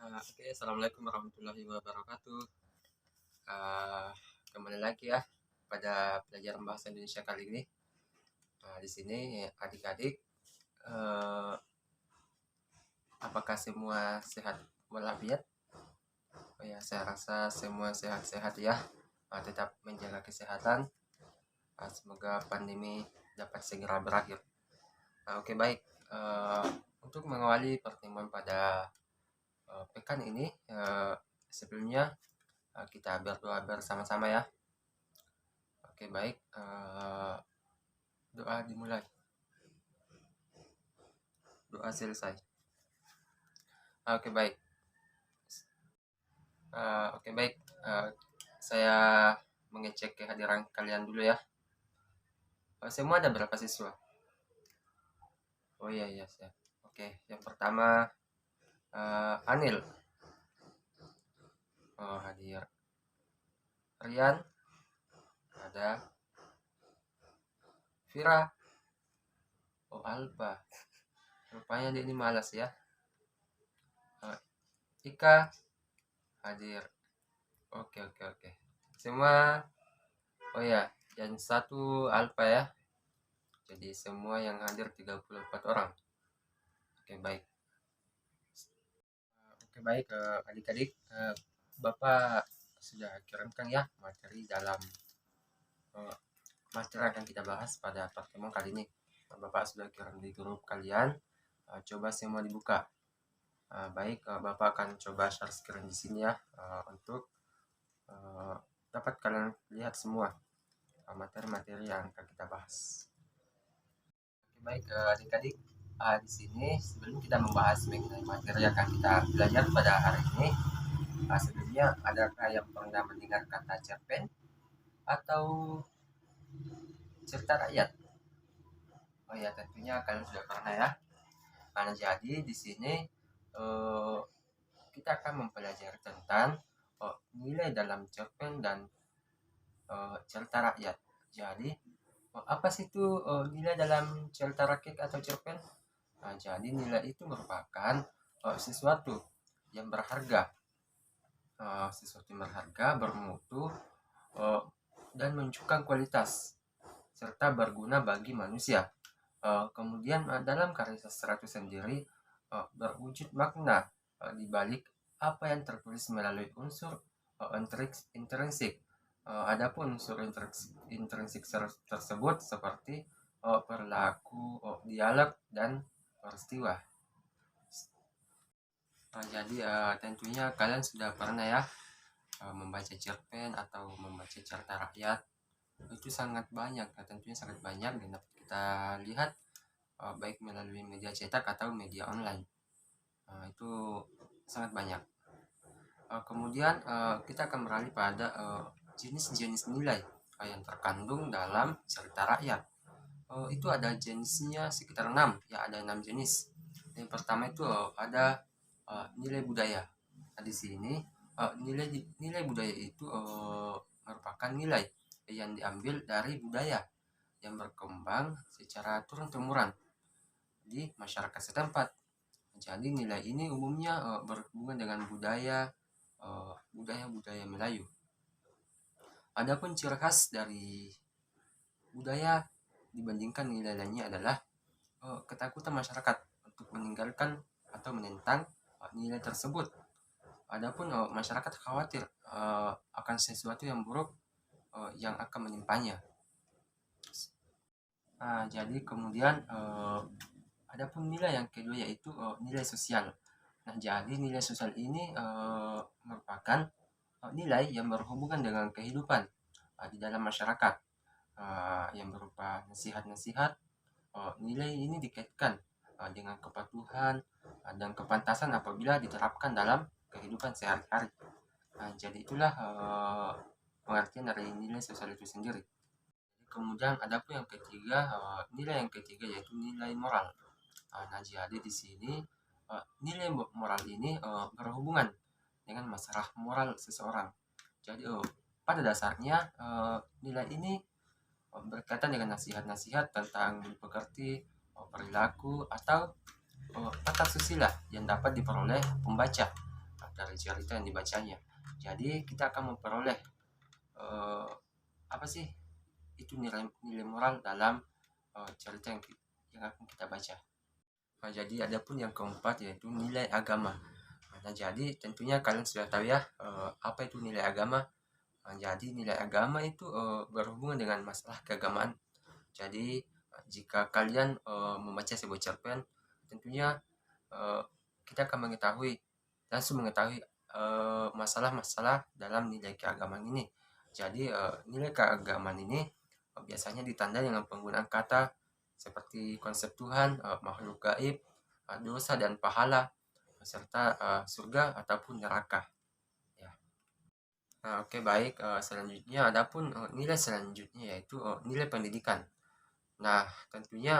Oke, assalamualaikum warahmatullahi wabarakatuh. Eh, Kembali lagi ya pada pelajaran bahasa Indonesia kali ini. Di sini adik-adik, eh, apakah semua sehat walafiat? Oh ya, saya rasa semua sehat-sehat ya. Tetap menjaga kesehatan. Semoga pandemi dapat segera berakhir. Oke, baik. Eh, untuk mengawali pertemuan pada pekan ini, sebelumnya kita berdoa bersama-sama ya. Oke, baik. Doa dimulai. Doa selesai. Oke, baik. Oke, baik. Saya mengecek kehadiran kalian dulu ya. Semua ada berapa siswa? Oh iya, iya, siap. Oke, yang pertama Anil. Oh, hadir. Rian. Ada. Vira. Oh, Alfa. Rupanya dia ini malas ya. Ika. Hadir. Oke. Semua. Oh ya, yang satu Alfa ya. Jadi semua yang hadir 34 orang. Oke, baik. Oke, baik adik-adik. Bapak sudah kirimkan ya materi dalam materi akan kita bahas pada pertemuan kali ini. Bapak sudah kirim di grup kalian. Coba semua dibuka. Baik, Bapak akan coba share screen di sini ya untuk dapat kalian lihat semua materi-materi yang akan kita bahas. Oke, baik adik-adik. Di sini sebelum kita membahas mengenai materi yang akan kita belajar pada hari ini, sebelumnya adakah yang pernah mendengar kata cerpen atau cerita rakyat? Oh ya, tentunya kalian sudah pernah ya. Karena jadi di sini kita akan mempelajari tentang nilai dalam cerpen dan cerita rakyat. Jadi apa sih itu nilai dalam cerita rakyat atau cerpen? Jadi nilai itu merupakan sesuatu yang berharga, bermutu, dan menunjukkan kualitas serta berguna bagi manusia. Kemudian dalam karya sastra itu sendiri berwujud makna di balik apa yang tertulis melalui unsur intrinsik. Adapun unsur intrinsik tersebut seperti perilaku, dialog, dan peristiwa. Jadi tentunya kalian sudah pernah ya membaca cerpen atau membaca cerita rakyat. Itu sangat banyak, tentunya sangat banyak dan dapat kita lihat baik melalui media cetak atau media online. Itu sangat banyak. Kemudian kita akan beralih pada jenis-jenis nilai yang terkandung dalam cerita rakyat. Itu ada jenisnya sekitar 6 ya, ada 6 jenis. Yang pertama itu ada nilai budaya. Di sini nilai budaya itu merupakan nilai yang diambil dari budaya yang berkembang secara turun-temurun di masyarakat setempat. Jadi nilai ini umumnya berhubungan dengan budaya Melayu. Adapun ciri khas dari budaya dibandingkan nilai lainnya adalah ketakutan masyarakat untuk meninggalkan atau menentang nilai tersebut. Adapun masyarakat khawatir akan sesuatu yang buruk yang akan menimpanya. Jadi kemudian adapun nilai yang kedua yaitu nilai sosial. Jadi nilai sosial ini merupakan nilai yang berhubungan dengan kehidupan di dalam masyarakat yang berupa nasihat-nasihat. Nilai ini dikaitkan dengan kepatuhan dan kepantasan apabila diterapkan dalam kehidupan sehari-hari. Jadi itulah pengertian dari nilai sosial itu sendiri. Kemudian ada pun yang ketiga, nilai yang ketiga yaitu nilai moral. Jadi di sini nilai moral ini berhubungan dengan masalah moral seseorang. Jadi pada dasarnya nilai ini berkaitan dengan nasihat-nasihat tentang pekerti, perilaku, atau tata susila yang dapat diperoleh pembaca dari cerita yang dibacanya. Jadi kita akan memperoleh apa sih itu nilai moral dalam cerita yang akan kita baca. Nah, jadi ada pun yang keempat yaitu nilai agama. Nah, jadi tentunya kalian sudah tahu ya apa itu nilai agama. Nah, jadi nilai agama itu berhubungan dengan masalah keagamaan. Jadi jika kalian membaca sebuah cerpen, tentunya kita akan langsung mengetahui masalah-masalah dalam nilai keagamaan ini. Jadi nilai keagamaan ini biasanya ditandai dengan penggunaan kata seperti konsep Tuhan, makhluk gaib, dosa dan pahala, serta surga ataupun neraka. Ya. Nah, oke baik. Selanjutnya adapun nilai selanjutnya yaitu nilai pendidikan. Nah, tentunya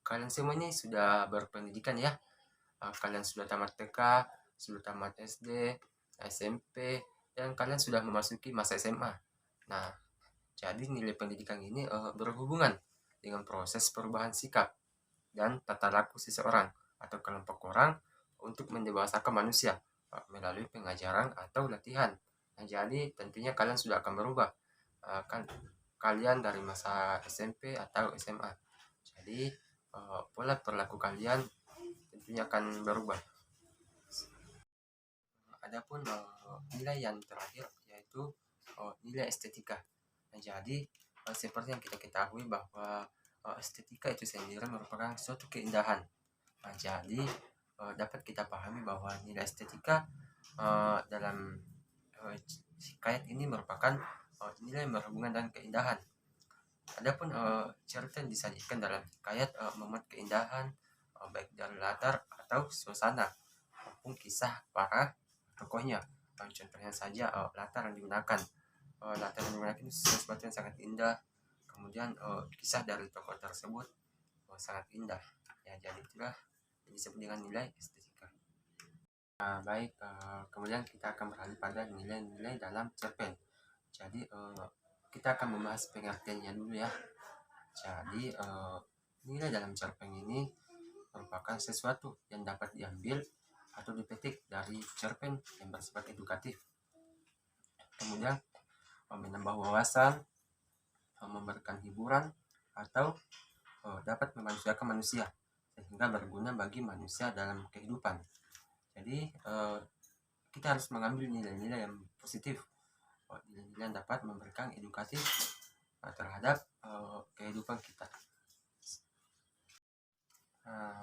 kalian semua ini sudah berpendidikan ya. Kalian sudah tamat TK, sudah tamat SD, SMP, dan kalian sudah memasuki masa SMA. Nah, jadi nilai pendidikan ini berhubungan dengan proses perubahan sikap dan tata laku seseorang atau kelompok orang untuk mendewasakan manusia melalui pengajaran atau latihan. Nah, jadi tentunya kalian sudah akan berubah kan kalian dari masa SMP atau SMA. Jadi pola perilaku kalian tentunya akan berubah. Adapun nilai yang terakhir yaitu nilai estetika. Nah, jadi seperti yang kita ketahui bahwa estetika itu sendiri merupakan suatu keindahan. Nah, jadi dapat kita pahami bahwa nilai estetika dalam hikayat ini merupakan nilai yang berhubungan dengan keindahan. Adapun cerita yang disajikan dalam hikayat memuat keindahan baik dari latar atau suasana maupun kisah para tokohnya. Contohnya saja latar yang digunakan. Latar yang digunakan itu sesuatu yang sangat indah. Kemudian kisah dari tokoh tersebut sangat indah. Ya, jadi itulah yang disebut dengan nilai estetika. Nah, baik, kemudian kita akan beralih pada nilai-nilai dalam cerpen. Jadi kita akan membahas pengertiannya dulu ya. Jadi nilai dalam cerpen ini merupakan sesuatu yang dapat diambil atau dipetik dari cerpen yang bersifat edukatif. Kemudian menambah wawasan, memberikan hiburan, atau dapat memanusiakan manusia sehingga berguna bagi manusia dalam kehidupan. Jadi kita harus mengambil nilai-nilai yang positif, nilai-nilai yang dapat memberikan edukatif terhadap kehidupan kita.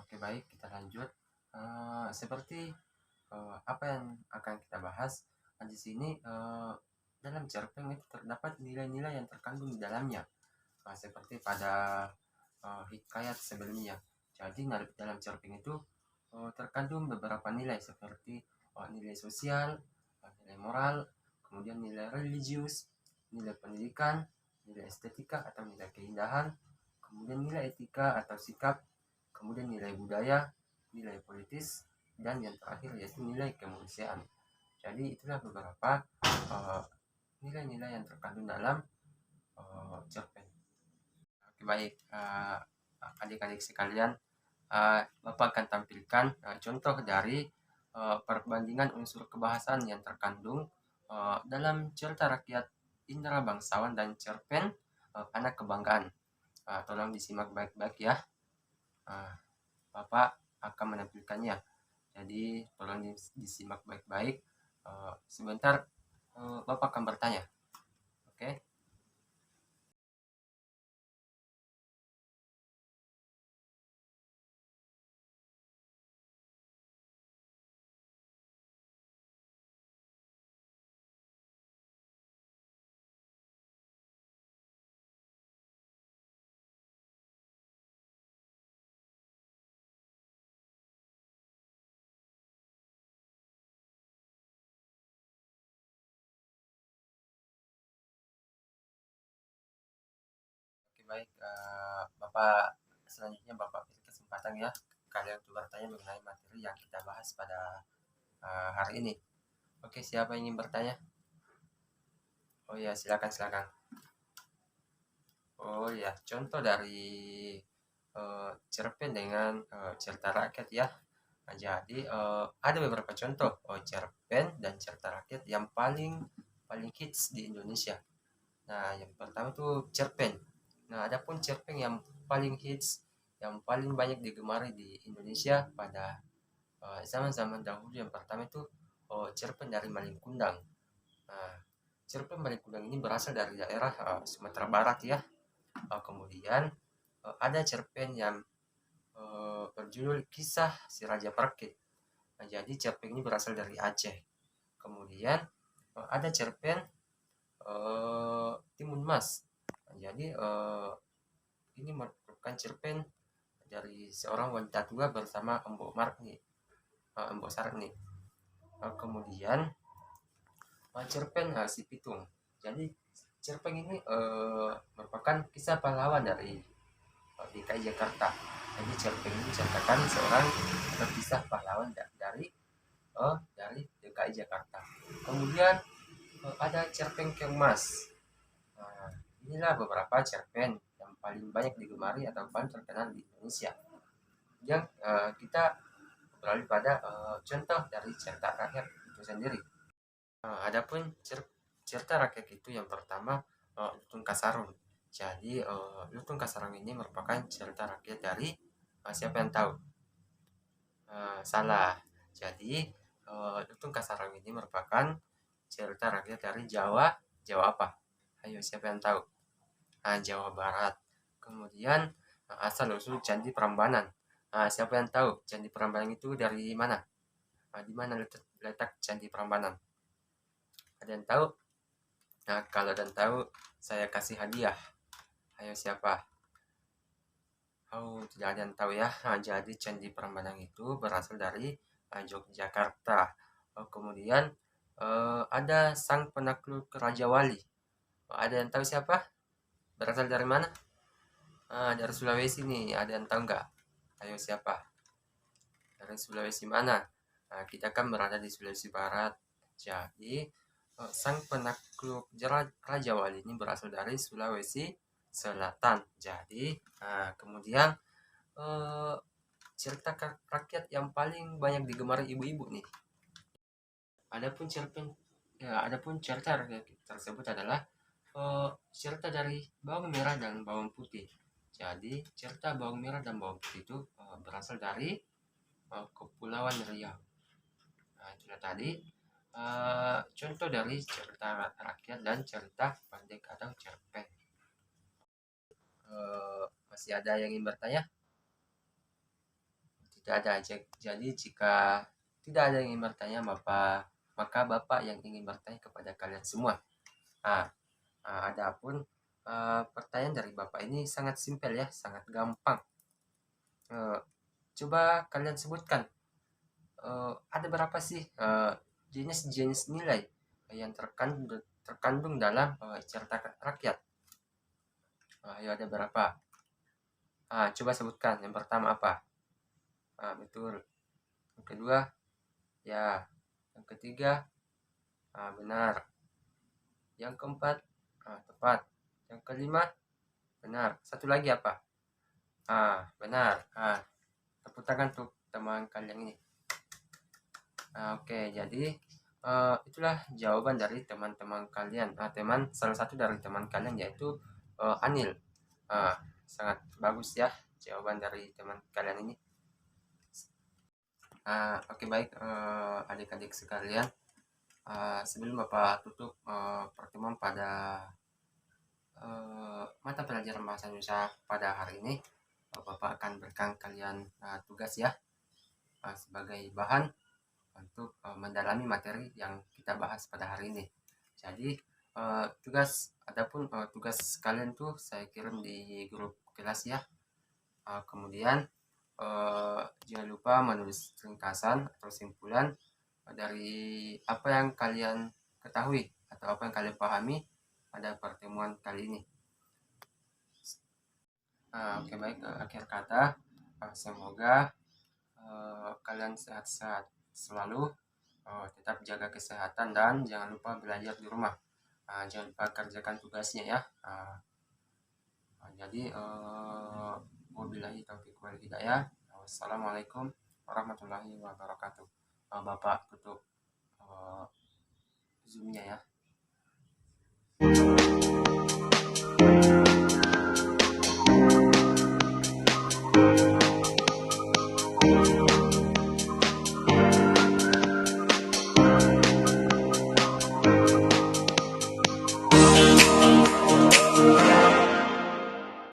Oke baik, kita lanjut. Seperti apa yang akan kita bahas di sini, dalam cerpen itu terdapat nilai-nilai yang terkandung di dalamnya, seperti pada hikayat sebelumnya. Jadi dalam cerpen itu terkandung beberapa nilai seperti nilai sosial, nilai moral, kemudian nilai religius, nilai pendidikan, nilai estetika atau nilai keindahan, kemudian nilai etika atau sikap, kemudian nilai budaya, nilai politis, dan yang terakhir yaitu nilai kemanusiaan. Jadi itulah beberapa nilai-nilai yang terkandung dalam cerpen. Oke baik, adik-adik sekalian, Bapak akan tampilkan contoh dari perbandingan unsur kebahasaan yang terkandung dalam cerita rakyat Indra Bangsawan dan cerpen Anak Kebanggaan. Tolong disimak baik-baik ya. Bapak akan menampilkannya. Jadi tolong disimak baik-baik. Sebentar Bapak akan bertanya. Oke. Oke baik, Bapak selanjutnya Bapak beri kesempatan ya kalian untuk bertanya mengenai materi yang kita bahas pada hari ini. Oke, siapa yang ingin bertanya? Oh ya, silakan. Oh ya, contoh dari cerpen dengan cerita rakyat ya. Nah, jadi ada beberapa contoh cerpen dan cerita rakyat yang paling paling hits di Indonesia. Nah, yang pertama tuh cerpen. Nah, adapun cerpen yang paling hits, yang paling banyak digemari di Indonesia pada zaman-zaman dahulu, yang pertama itu cerpen dari Malin Kundang. Nah, cerpen Malin Kundang ini berasal dari daerah Sumatera Barat ya. Kemudian ada cerpen yang berjudul Kisah Si Raja Perke. Nah, jadi cerpen ini berasal dari Aceh. Kemudian ada cerpen Timun Mas. Nah, jadi ini merupakan cerpen dari seorang wanita tua bersama Embok Marni, Embok Sarni. Kemudian cerpen Si Pitung. Jadi cerpen ini merupakan kisah pahlawan dari DKI Jakarta. Jadi cerpen ini menceritakan seorang berkisah pahlawan dari DKI Jakarta. Kemudian ada cerpen Kemas. Nah, inilah beberapa cerpen yang paling banyak digemari atau paling terkenal di Indonesia. Yang kita beralih pada contoh dari cerita rakyat itu sendiri. Adapun cerita rakyat itu yang pertama Lutung Kasarung. Jadi Lutung Kasarung ini merupakan cerita rakyat dari siapa yang tahu? Salah. Jadi Lutung Kasarung ini merupakan cerita rakyat dari Jawa. Jawa apa? Ayo siapa yang tahu? Jawa Barat. Kemudian asal usul Candi Prambanan. Siapa yang tahu Candi Prambanan itu dari mana? Di mana letak Candi Prambanan? Ada yang tahu? Nah, kalau dan tahu, saya kasih hadiah. Ayo siapa? Oh, tidak ada yang tahu ya. Nah, jadi Candi Prambanan itu berasal dari Yogyakarta. Kemudian ada sang penakluk Raja Wali. Ada yang tahu siapa? Berasal dari mana? Dari Sulawesi nih. Ada yang tahu nggak? Ayo siapa? Dari Sulawesi mana? Nah, kita kan berada di Sulawesi Barat. Jadi sang penakluk Raja Wali ini berasal dari Sulawesi Selatan. Jadi kemudian cerita rakyat yang paling banyak digemari ibu-ibu nih. Adapun cerita rakyat tersebut adalah cerita dari bawang merah dan bawang putih. Jadi cerita bawang merah dan bawang putih itu berasal dari Kepulauan Riau. Nah, itulah tadi contoh dari cerita rakyat dan cerita pendek atau cerpen. Masih ada yang ingin bertanya? Tidak ada. Jadi jika tidak ada yang ingin bertanya, maka Bapak yang ingin bertanya kepada kalian semua. Adapun pertanyaan dari Bapak ini sangat simpel ya, sangat gampang. Coba kalian sebutkan ada berapa sih jenis-jenis nilai yang terkandung dalam cerita rakyat. Ayo, ada berapa? Coba sebutkan. Yang pertama apa? Betul. Yang kedua, ya. Yang ketiga, benar. Yang keempat, tepat. Yang kelima, benar. Satu lagi apa? Benar. Tepuk tangan untuk teman kalian ini. Oke, jadi itulah jawaban dari teman-teman kalian. Salah satu dari teman kalian yaitu Anil. Sangat bagus ya jawaban dari teman kalian ini. Oke, baik adik-adik sekalian. Sebelum Bapak tutup pertemuan pada mata pelajaran bahasa Indonesia pada hari ini, Bapak akan berikan kalian tugas ya sebagai bahan untuk mendalami materi yang kita bahas pada hari ini. Jadi tugas kalian tuh saya kirim di grup kelas ya. Kemudian jangan lupa menulis ringkasan atau simpulan dari apa yang kalian ketahui atau apa yang kalian pahami pada pertemuan kali ini. Oke, baik, akhir kata semoga kalian sehat-sehat selalu, tetap jaga kesehatan dan jangan lupa belajar di rumah. Jangan lupa kerjakan tugasnya ya. Jadi wabillahi taufiq wal hidayah. Wassalamualaikum warahmatullahi wabarakatuh. Bapak tutup Zoom-nya ya.